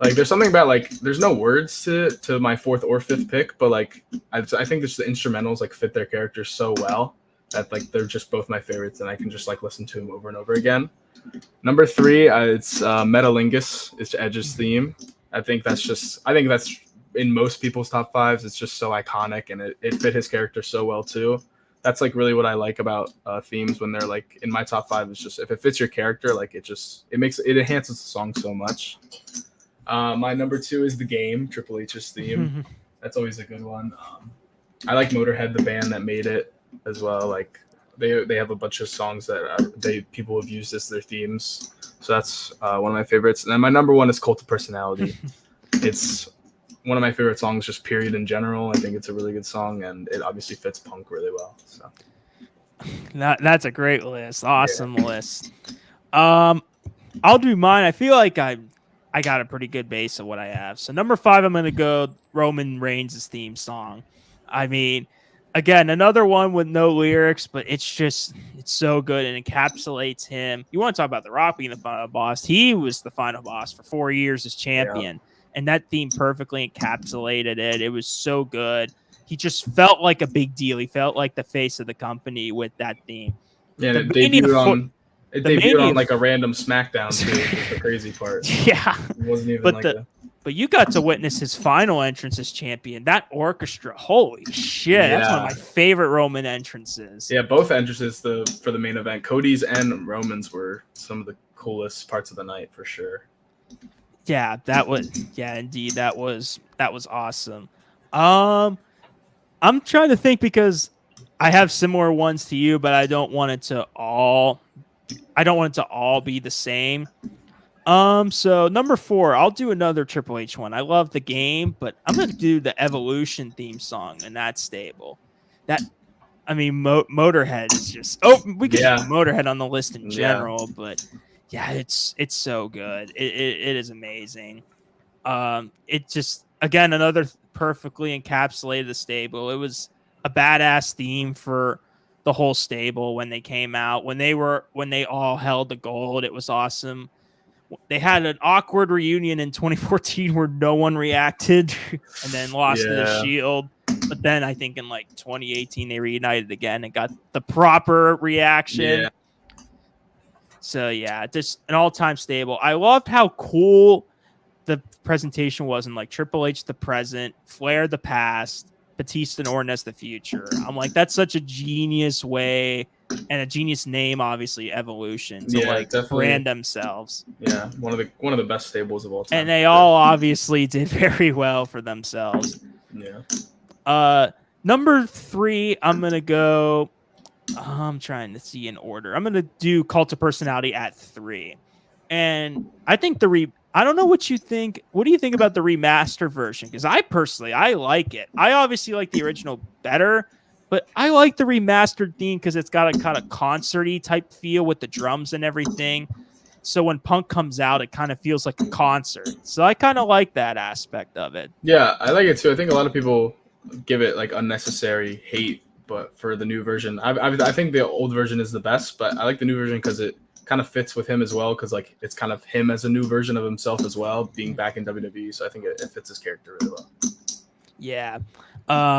Like there's something about like there's no words to my 4th or 5th pick, but like I think just the instrumentals like fit their characters so well that like they're just both my favorites, and I can just like listen to them over and over again. Number 3, it's Metalingus. It's Edge's theme. I think that's in most people's top 5s. It's just so iconic, and it fit his character so well too. That's like really what I like about themes when they're like in my top 5. Is just if it fits your character, like it enhances the song so much. My number 2 is The Game, Triple H's theme. That's always a good one. I like Motorhead, the band that made it as well. Like they have a bunch of songs that people have used as their themes. So that's one of my favorites. And then my number 1 is Cult of Personality. It's one of my favorite songs, just period in general. I think it's a really good song, and it obviously fits punk really well. So that's a great list. Awesome list. I'll do mine. I feel like I got a pretty good base of what I have. So number 5, I'm going to go Roman Reigns' theme song. I mean, again, another one with no lyrics, but it's so good and encapsulates him. You want to talk about The Rock being the final boss? He was the final boss for 4 years as champion, and that theme perfectly encapsulated it. It was so good. He just felt like a big deal. He felt like the face of the company with that theme. Yeah, it debuted on like a random SmackDown too, which is the crazy part. Yeah. It wasn't even But you got to witness his final entrance as champion. That orchestra, holy shit. That's one of my favorite Roman entrances. Yeah, both entrances for the main event. Cody's and Roman's were some of the coolest parts of the night for sure. Yeah, indeed. That was awesome. I'm trying to think because I have similar ones to you, but I don't want it to all be the same. So number 4, I'll do another Triple H one. I love The Game, but I'm going to do the Evolution theme song, and that's stable. Motorhead is just, we could just put Motorhead on the list in general, but yeah, it's so good. It is amazing. It just, again, another perfectly encapsulated the stable. It was a badass theme for the whole stable when they came out, when they all held the gold. It was awesome. They had an awkward reunion in 2014 where no one reacted and then lost to the Shield. But then I think in like 2018 they reunited again and got the proper reaction. Yeah. So yeah, just an all-time stable. I loved how cool the presentation was in like Triple H the present, Flair the past, Batista and Orton as the future. I'm like, that's such a genius way and a genius name, obviously, Evolution, to like definitely brand themselves. Yeah, one of the best stables of all time. And they all obviously did very well for themselves. Yeah. Number 3, I'm gonna go. I'm trying to see in order. I'm gonna do Cult of Personality at 3, and I think I don't know what you think. What do you think about the remaster version? Because I like it. I obviously like the original better, but I like the remastered theme because it's got a kind of concert-y type feel with the drums and everything. So when Punk comes out, it kind of feels like a concert. So I kind of like that aspect of it. Yeah, I like it too. I think a lot of people give it like unnecessary hate, but for the new version, I think the old version is the best, but I like the new version because it kind of fits with him as well, because like it's kind of him as a new version of himself as well, being back in WWE. So I think it fits his character really well. Yeah.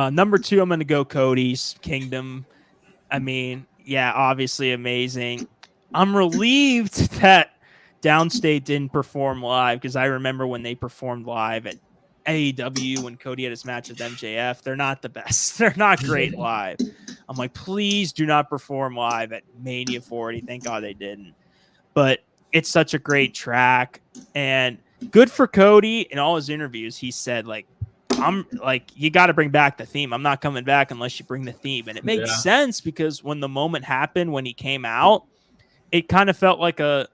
Number 2, I'm going to go Cody's Kingdom. I mean, yeah, obviously amazing. I'm relieved that Downstate didn't perform live, because I remember when they performed live at AEW when Cody had his match with MJF. They're not the best. They're not great live. I'm like, please do not perform live at Mania 40. Thank God they didn't. But it's such a great track, and good for Cody. In all his interviews, he said, like, I'm like, you got to bring back the theme. I'm not coming back unless you bring the theme. And it makes sense, because when the moment happened, when he came out, it kind of felt like a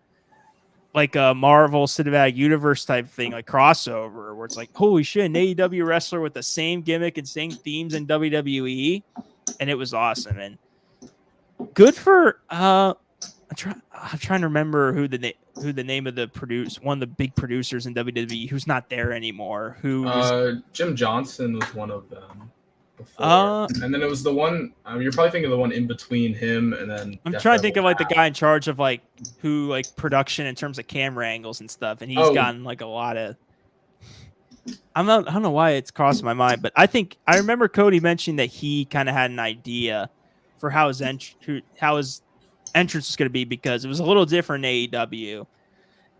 Marvel Cinematic Universe type thing, like crossover, where it's like, holy shit, an AEW wrestler with the same gimmick and same themes in WWE. And it was awesome. And good for, I'm trying to remember who the name of one of the big producers in WWE who's not there anymore. Jim Johnson was one of them before, and then it was the one. You're probably thinking of the one in between him and then. I'm trying to think of like the guy in charge of like who like production in terms of camera angles and stuff, and he's gotten like a lot of. I don't know why it's crossed my mind, but I remember Cody mentioning that he kind of had an idea for how his entrance was going to be, because it was a little different in AEW,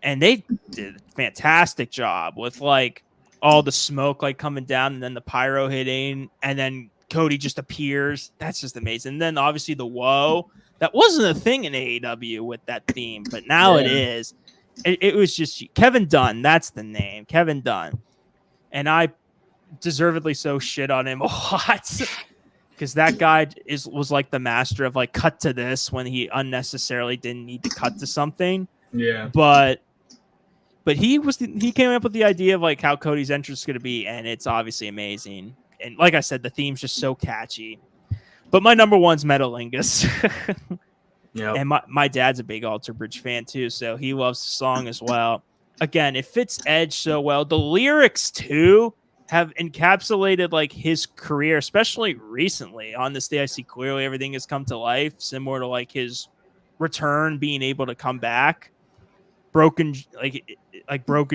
and they did a fantastic job with like all the smoke like coming down and then the pyro hitting, and then Cody just appears. That's just amazing. And then obviously the whoa, that wasn't a thing in AEW with that theme, but now it is. It was just Kevin Dunn. That's the name, Kevin Dunn. And I deservedly so shit on him a lot, because that guy was like the master of like cut to this when he unnecessarily didn't need to cut to something. Yeah. But he came up with the idea of like how Cody's entrance is going to be, and it's obviously amazing. And like I said, the theme's just so catchy. But my number 1's Metalingus. Yeah. And my dad's a big Alter Bridge fan too, so he loves the song as well. Again, it fits Edge so well. The lyrics too have encapsulated like his career, especially recently. On this day I see clearly everything has come to life, similar to like his return, being able to come back. Broken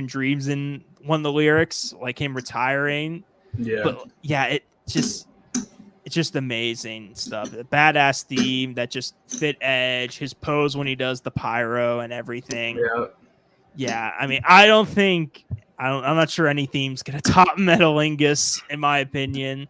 dreams in one of the lyrics, like him retiring. Yeah. But yeah, it's just amazing stuff. A badass theme that just fit Edge, his pose when he does the pyro and everything. Yeah. Yeah, I mean, I'm not sure any theme's going to top Metalingus, in my opinion.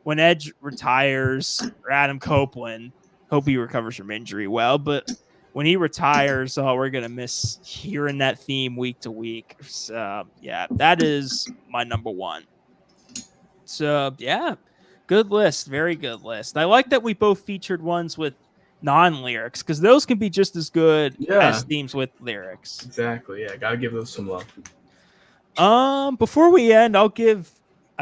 When Edge retires, or Adam Copeland, hope he recovers from injury well, but when he retires, we're going to miss hearing that theme week to week. So, yeah, that is my number 1. So, yeah, good list. Very good list. I like that we both featured ones with non-lyrics, because those can be just as good as themes with lyrics. Exactly. Yeah, gotta give those some love. Before we end, I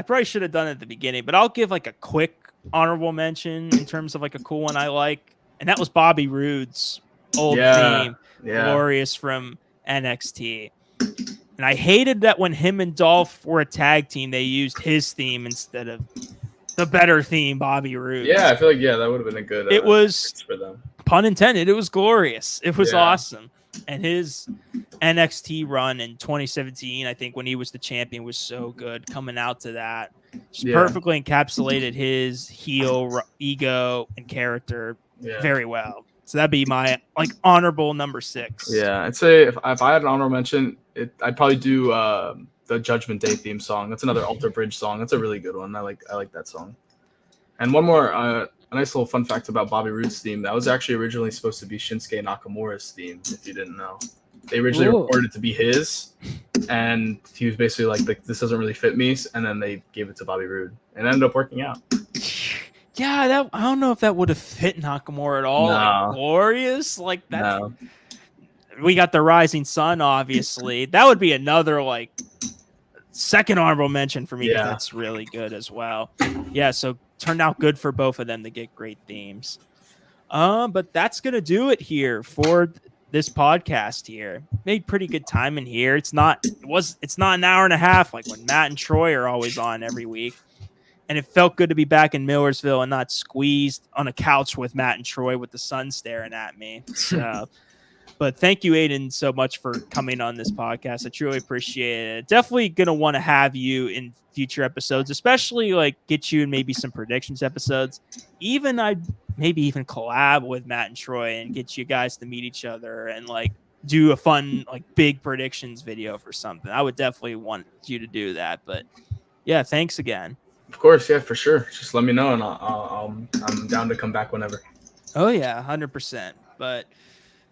probably should have done it at the beginning, but I'll give like a quick honorable mention in terms of like a cool one I like, and that was Bobby Roode's old theme, Glorious, from NXT. And I hated that when him and Dolph were a tag team, they used his theme instead of the better theme, Bobby Roode. Yeah, I feel like that would have been a good. It was, for them. Pun intended. It was glorious. It was awesome. And his NXT run in 2017, I think when he was the champion, was so good coming out to that. Just perfectly encapsulated his heel ego and character very well. So that'd be my honorable number 6. Yeah, I'd say if I had an honorable mention, I'd probably do the Judgment Day theme song. That's another Alter Bridge song. That's a really good one. I like that song. And one more, a nice little fun fact about Bobby Roode's theme. That was actually originally supposed to be Shinsuke Nakamura's theme, if you didn't know. They originally recorded it to be his, and he was basically like, this doesn't really fit me, and then they gave it to Bobby Roode, and it ended up working out. Yeah, I don't know if that would have fit Nakamura at all. No. Glorious, we got the Rising Sun, obviously. That would be another second honorable mention for me. Yeah, that's really good as well. Yeah, so turned out good for both of them to get great themes. But that's gonna do it here for this podcast here. Made pretty good time in here. It's not an hour and a half like when Matt and Troy are always on every week. And it felt good to be back in Millersville and not squeezed on a couch with Matt and Troy with the sun staring at me. So, but thank you, Aiden, so much for coming on this podcast. I truly appreciate it. Definitely going to want to have you in future episodes, especially get you in maybe some predictions episodes. I'd maybe even collab with Matt and Troy and get you guys to meet each other and do a fun big predictions video for something. I would definitely want you to do that. But yeah, thanks again. Of course, yeah, for sure. Just let me know, and I'm down to come back whenever. Oh yeah, 100%. But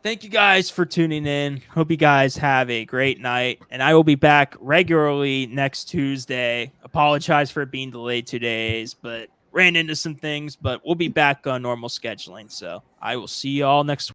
thank you guys for tuning in. Hope you guys have a great night, and I will be back regularly next Tuesday. Apologize for it being delayed 2 days, but ran into some things. But we'll be back on normal scheduling. So I will see you all next week.